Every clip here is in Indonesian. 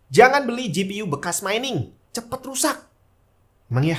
Jangan beli GPU bekas mining, cepet rusak. Emang ya?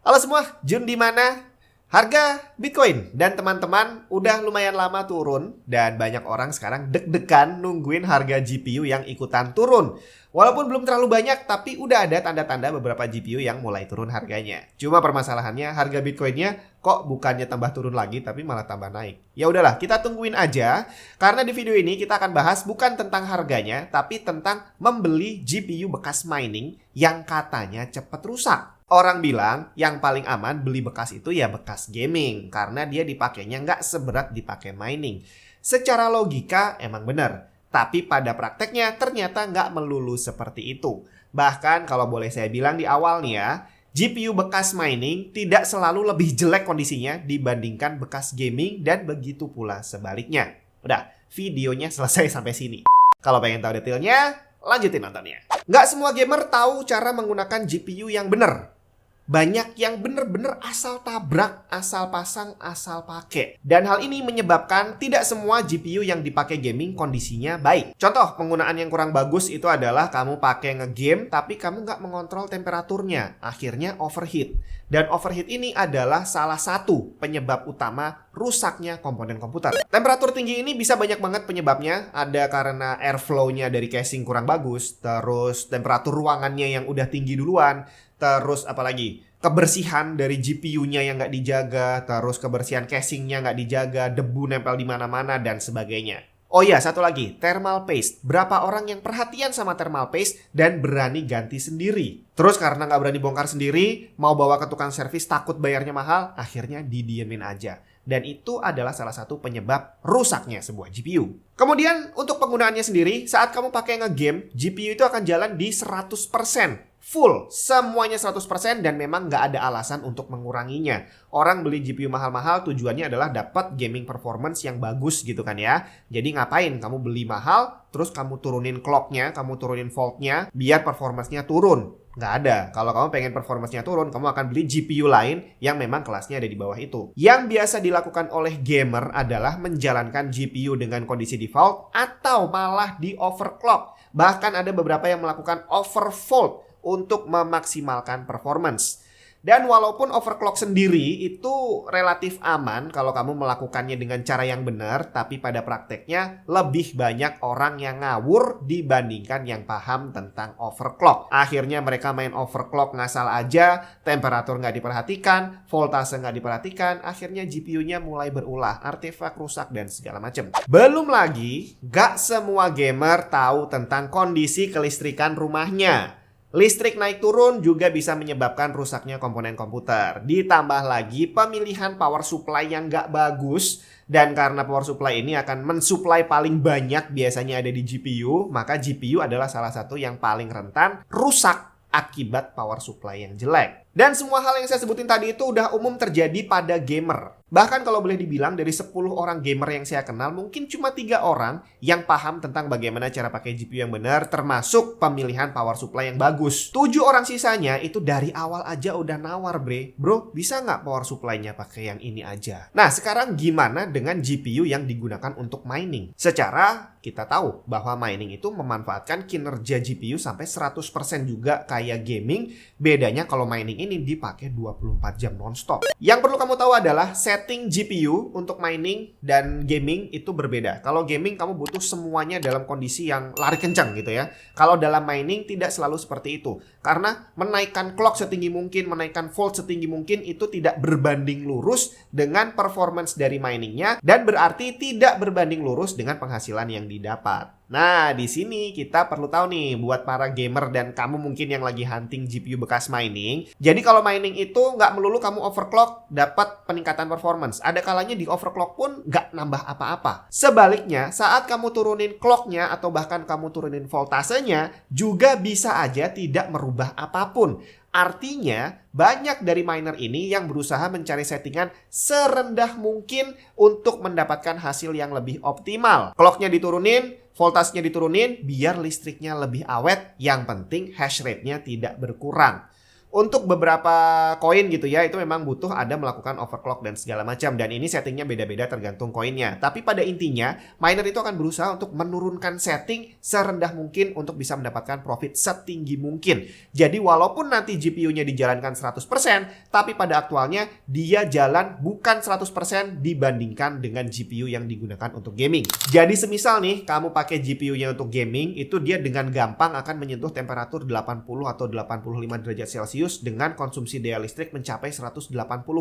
Halo semua, Jun di mana? Harga Bitcoin dan teman-teman udah lumayan lama turun dan banyak orang sekarang deg-degan nungguin harga GPU yang ikutan turun. Walaupun belum terlalu banyak, tapi udah ada tanda-tanda beberapa GPU yang mulai turun harganya. Cuma permasalahannya harga Bitcoinnya kok bukannya tambah turun lagi tapi malah tambah naik. Ya udahlah, kita tungguin aja karena di video ini kita akan bahas bukan tentang harganya tapi tentang membeli GPU bekas mining yang katanya cepet rusak. Orang bilang yang paling aman beli bekas itu ya bekas gaming karena dia dipakainya nggak seberat dipakai mining. Secara logika emang benar, tapi pada prakteknya ternyata nggak melulu seperti itu. Bahkan kalau boleh saya bilang di awal nih ya, GPU bekas mining tidak selalu lebih jelek kondisinya dibandingkan bekas gaming dan begitu pula sebaliknya. Udah, videonya selesai sampai sini. Kalau pengen tahu detailnya, lanjutin nontonnya. Nggak semua gamer tahu cara menggunakan GPU yang benar. Banyak yang bener-bener asal tabrak, asal pasang, asal pakai. Dan hal ini menyebabkan tidak semua GPU yang dipakai gaming kondisinya baik. Contoh penggunaan yang kurang bagus itu adalah kamu pakai ngegame tapi kamu nggak mengontrol temperaturnya. Akhirnya overheat. Dan overheat ini adalah salah satu penyebab utama rusaknya komponen komputer. Temperatur tinggi ini bisa banyak banget penyebabnya. Ada karena airflow-nya dari casing kurang bagus, terus temperatur ruangannya yang udah tinggi duluan, terus apalagi kebersihan dari GPU-nya yang nggak dijaga, terus kebersihan casing-nya nggak dijaga, debu nempel di mana-mana, dan sebagainya. Oh iya, satu lagi, thermal paste. Berapa orang yang perhatian sama thermal paste dan berani ganti sendiri? Terus karena nggak berani bongkar sendiri, mau bawa ke tukang servis takut bayarnya mahal, akhirnya didiemin aja. Dan itu adalah salah satu penyebab rusaknya sebuah GPU. Kemudian untuk penggunaannya sendiri, saat kamu pakai ngegame, GPU itu akan jalan di 100%. Full, semuanya 100% dan memang nggak ada alasan untuk menguranginya. Orang beli GPU mahal-mahal tujuannya adalah dapat gaming performance yang bagus gitu kan ya. Jadi ngapain kamu beli mahal, terus kamu turunin clocknya, kamu turunin voltnya, biar performance-nya turun. Nggak ada. Kalau kamu pengen performance-nya turun, kamu akan beli GPU lain yang memang kelasnya ada di bawah itu. Yang biasa dilakukan oleh gamer adalah menjalankan GPU dengan kondisi default atau malah di overclock. Bahkan ada beberapa yang melakukan overvolt untuk memaksimalkan performance. Dan walaupun overclock sendiri itu relatif aman kalau kamu melakukannya dengan cara yang benar, tapi pada prakteknya lebih banyak orang yang ngawur dibandingkan yang paham tentang overclock. Akhirnya mereka main overclock ngasal aja, temperatur nggak diperhatikan, voltase nggak diperhatikan, akhirnya GPU-nya mulai berulah, artefak rusak dan segala macam. Belum lagi, nggak semua gamer tahu tentang kondisi kelistrikan rumahnya. Listrik naik turun juga bisa menyebabkan rusaknya komponen komputer. Ditambah lagi pemilihan power supply yang nggak bagus. Dan karena power supply ini akan mensuplai paling banyak biasanya ada di GPU, maka GPU adalah salah satu yang paling rentan rusak akibat power supply yang jelek. Dan semua hal yang saya sebutin tadi itu udah umum terjadi pada gamer. Bahkan kalau boleh dibilang dari 10 orang gamer yang saya kenal, mungkin cuma 3 orang yang paham tentang bagaimana cara pakai GPU yang benar, termasuk pemilihan power supply yang bagus. 7 orang sisanya itu dari awal aja udah nawar bro, bisa nggak power supply-nya pakai yang ini aja? Nah sekarang gimana dengan GPU yang digunakan untuk mining? Secara kita tahu bahwa mining itu memanfaatkan kinerja GPU sampai 100% juga kayak gaming. Bedanya kalau mining ini dipakai 24 jam nonstop. Yang perlu kamu tahu adalah setting GPU untuk mining dan gaming itu berbeda. Kalau gaming kamu butuh semuanya dalam kondisi yang lari kencang gitu ya. Kalau dalam mining tidak selalu seperti itu. Karena menaikkan clock setinggi mungkin, menaikkan volt setinggi mungkin itu tidak berbanding lurus dengan performance dari miningnya dan berarti tidak berbanding lurus dengan penghasilan yang didapat. Nah, di sini kita perlu tahu nih buat para gamer dan kamu mungkin yang lagi hunting GPU bekas mining. Jadi kalau mining itu nggak melulu kamu overclock dapat peningkatan performance. Ada kalanya di overclock pun nggak nambah apa-apa. Sebaliknya, saat kamu turunin clocknya atau bahkan kamu turunin voltasenya, juga bisa aja tidak merubah apapun. Artinya, banyak dari miner ini yang berusaha mencari settingan serendah mungkin untuk mendapatkan hasil yang lebih optimal. Clocknya diturunin, voltasenya diturunin, biar listriknya lebih awet. Yang penting hash rate-nya tidak berkurang. Untuk beberapa koin gitu ya, itu memang butuh ada melakukan overclock dan segala macam. Dan ini settingnya beda-beda tergantung koinnya. Tapi pada intinya, miner itu akan berusaha untuk menurunkan setting serendah mungkin untuk bisa mendapatkan profit setinggi mungkin. Jadi walaupun nanti GPU-nya dijalankan 100%, tapi pada aktualnya dia jalan bukan 100% dibandingkan dengan GPU yang digunakan untuk gaming. Jadi semisal nih, kamu pakai GPU-nya untuk gaming, itu dia dengan gampang akan menyentuh temperatur 80 atau 85 derajat Celcius dengan konsumsi daya listrik mencapai 180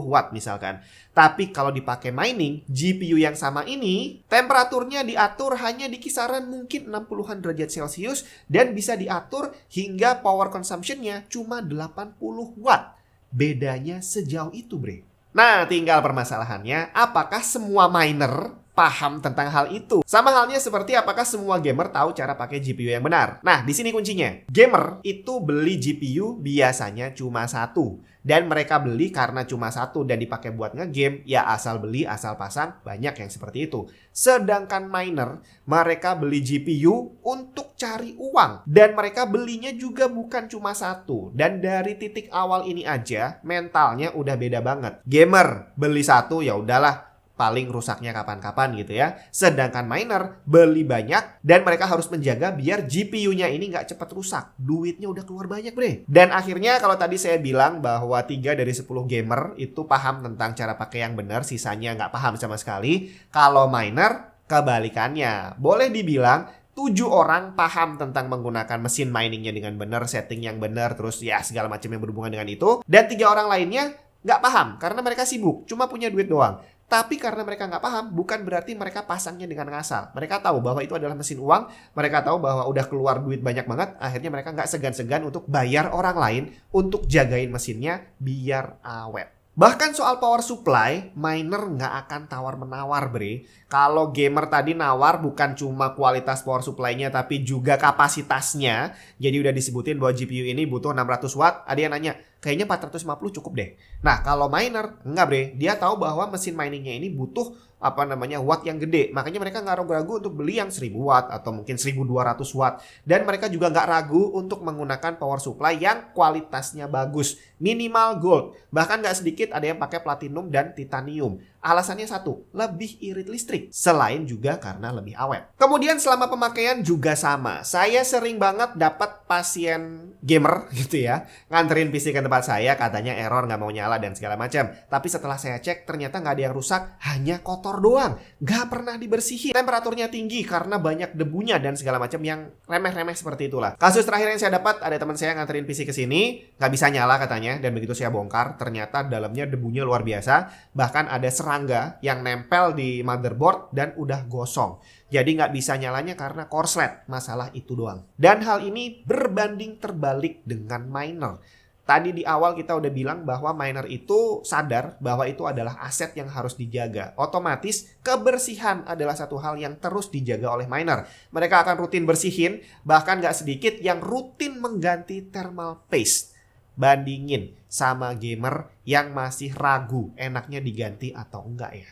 watt misalkan. Tapi kalau dipakai mining, GPU yang sama ini temperaturnya diatur hanya di kisaran mungkin 60-an derajat Celcius dan bisa diatur hingga power consumption-nya cuma 80 watt. Bedanya sejauh itu, bre. Nah, tinggal permasalahannya, apakah semua miner paham tentang hal itu? Sama halnya seperti apakah semua gamer tahu cara pakai GPU yang benar? Nah, di sini kuncinya. Gamer itu beli GPU biasanya cuma satu. Dan mereka beli karena cuma satu dan dipakai buat ngegame, ya asal beli, asal pasang, banyak yang seperti itu. Sedangkan miner, mereka beli GPU untuk cari uang. Dan mereka belinya juga bukan cuma satu. Dan dari titik awal ini aja, mentalnya udah beda banget. Gamer beli satu, ya udahlah, paling rusaknya kapan-kapan gitu ya. Sedangkan miner beli banyak dan mereka harus menjaga biar GPU-nya ini nggak cepat rusak. Duitnya udah keluar banyak, bre. Dan akhirnya kalau tadi saya bilang bahwa 3 dari 10 gamer itu paham tentang cara pakai yang benar, sisanya nggak paham sama sekali. Kalau miner kebalikannya. Boleh dibilang 7 orang paham tentang menggunakan mesin miningnya dengan benar, setting yang benar, terus ya segala macam yang berhubungan dengan itu. Dan 3 orang lainnya nggak paham karena mereka sibuk, cuma punya duit doang. Tapi karena mereka nggak paham, bukan berarti mereka pasangnya dengan ngasal. Mereka tahu bahwa itu adalah mesin uang, mereka tahu bahwa udah keluar duit banyak banget, akhirnya mereka nggak segan-segan untuk bayar orang lain untuk jagain mesinnya biar awet. Bahkan soal power supply, miner nggak akan tawar-menawar, bre. Kalau gamer tadi nawar bukan cuma kualitas power supply-nya, tapi juga kapasitasnya. Jadi udah disebutin bahwa GPU ini butuh 600 watt. Ada yang nanya, kayaknya 450 cukup deh. Nah, kalau miner, enggak, bre. Dia tahu bahwa mesin miningnya ini butuh watt yang gede. Makanya mereka nggak ragu-ragu untuk beli yang 1000 watt atau mungkin 1200 watt. Dan mereka juga nggak ragu untuk menggunakan power supply yang kualitasnya bagus. Minimal gold. Bahkan nggak sedikit ada yang pakai platinum dan titanium. Alasannya satu, lebih irit listrik. Selain juga karena lebih awet. Kemudian selama pemakaian juga sama. Saya sering banget dapat pasien gamer gitu ya, nganterin PC ke tempat saya, katanya error, nggak mau nyala dan segala macam. Tapi setelah saya cek, ternyata nggak ada yang rusak, hanya kotor doang. Nggak pernah dibersihin. Temperaturnya tinggi karena banyak debunya dan segala macam yang remeh-remeh seperti itulah. Kasus terakhir yang saya dapat, ada teman saya nganterin PC ke sini, nggak bisa nyala katanya. Dan begitu saya bongkar, ternyata dalamnya debunya luar biasa. Bahkan ada serangga yang nempel di motherboard dan udah gosong. Jadi nggak bisa nyalanya karena korslet. Masalah itu doang. Dan hal ini berbanding terbalik dengan miner. Tadi di awal kita udah bilang bahwa miner itu sadar bahwa itu adalah aset yang harus dijaga. Otomatis kebersihan adalah satu hal yang terus dijaga oleh miner. Mereka akan rutin bersihin, bahkan nggak sedikit yang rutin mengganti thermal paste. Bandingin sama gamer yang masih ragu enaknya diganti atau enggak ya.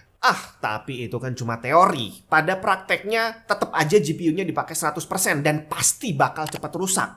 Tapi itu kan cuma teori. Pada prakteknya tetap aja GPU-nya dipakai 100% dan pasti bakal cepat rusak.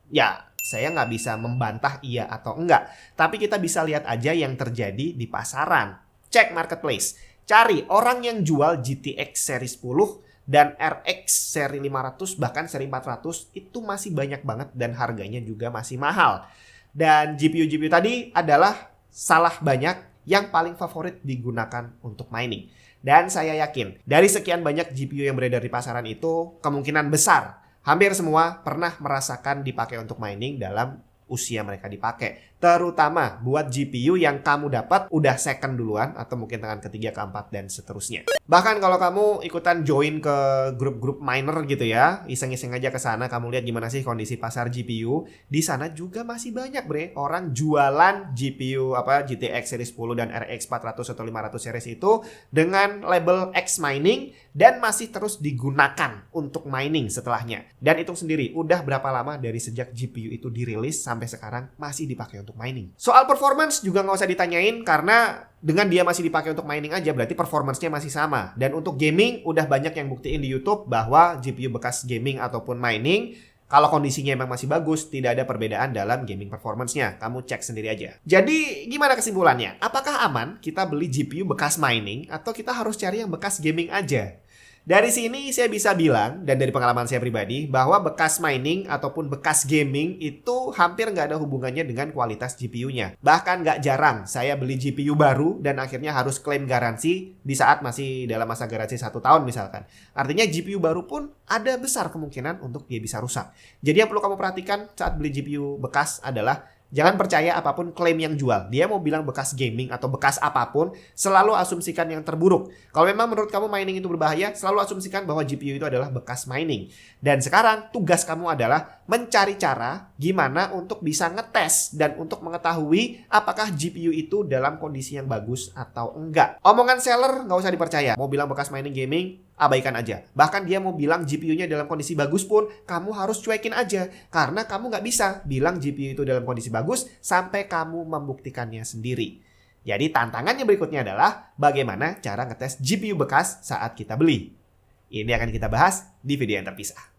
Ya, saya nggak bisa membantah iya atau enggak. Tapi kita bisa lihat aja yang terjadi di pasaran. Cek marketplace. Cari orang yang jual GTX seri 10 dan RX seri 500 bahkan seri 400 itu masih banyak banget dan harganya juga masih mahal. Dan GPU-GPU tadi adalah salah banyak yang paling favorit digunakan untuk mining. Dan saya yakin dari sekian banyak GPU yang beredar di pasaran itu kemungkinan besar hampir semua pernah merasakan dipakai untuk mining dalam usia mereka dipakai. Terutama buat GPU yang kamu dapat udah second duluan atau mungkin tangan ketiga, keempat, dan seterusnya. Bahkan kalau kamu ikutan join ke grup-grup miner gitu ya, iseng-iseng aja ke sana, kamu lihat gimana sih kondisi pasar GPU. Di sana juga masih banyak, bre, orang jualan GPU GTX series 10 dan RX 400 atau 500 series itu dengan label X mining dan masih terus digunakan untuk mining setelahnya. Dan hitung sendiri, udah berapa lama dari sejak GPU itu dirilis sampai sekarang masih dipakai untuk mining. Soal performance juga nggak usah ditanyain karena dengan dia masih dipakai untuk mining aja berarti performance-nya masih sama. Dan untuk gaming udah banyak yang buktiin di YouTube bahwa GPU bekas gaming ataupun mining Kalau kondisinya emang masih bagus, tidak ada perbedaan dalam gaming performance-nya. Kamu cek sendiri aja. Jadi, gimana kesimpulannya? Apakah aman kita beli GPU bekas mining atau kita harus cari yang bekas gaming aja? Dari sini saya bisa bilang, dan dari pengalaman saya pribadi, bahwa bekas mining ataupun bekas gaming itu hampir nggak ada hubungannya dengan kualitas GPU-nya. Bahkan nggak jarang saya beli GPU baru dan akhirnya harus klaim garansi di saat masih dalam masa garansi 1 tahun misalkan. Artinya GPU baru pun ada besar kemungkinan untuk dia bisa rusak. Jadi yang perlu kamu perhatikan saat beli GPU bekas adalah jangan percaya apapun klaim yang jual. Dia mau bilang bekas gaming atau bekas apapun, selalu asumsikan yang terburuk. Kalau memang menurut kamu mining itu berbahaya, selalu asumsikan bahwa GPU itu adalah bekas mining. Dan sekarang tugas kamu adalah mencari cara gimana untuk bisa ngetes dan untuk mengetahui apakah GPU itu dalam kondisi yang bagus atau enggak. Omongan seller nggak usah dipercaya. Mau bilang bekas mining gaming, abaikan aja. Bahkan dia mau bilang GPU-nya dalam kondisi bagus pun, kamu harus cuekin aja. Karena kamu nggak bisa bilang GPU itu dalam kondisi bagus sampai kamu membuktikannya sendiri. Jadi tantangannya berikutnya adalah bagaimana cara ngetes GPU bekas saat kita beli. Ini akan kita bahas di video yang terpisah.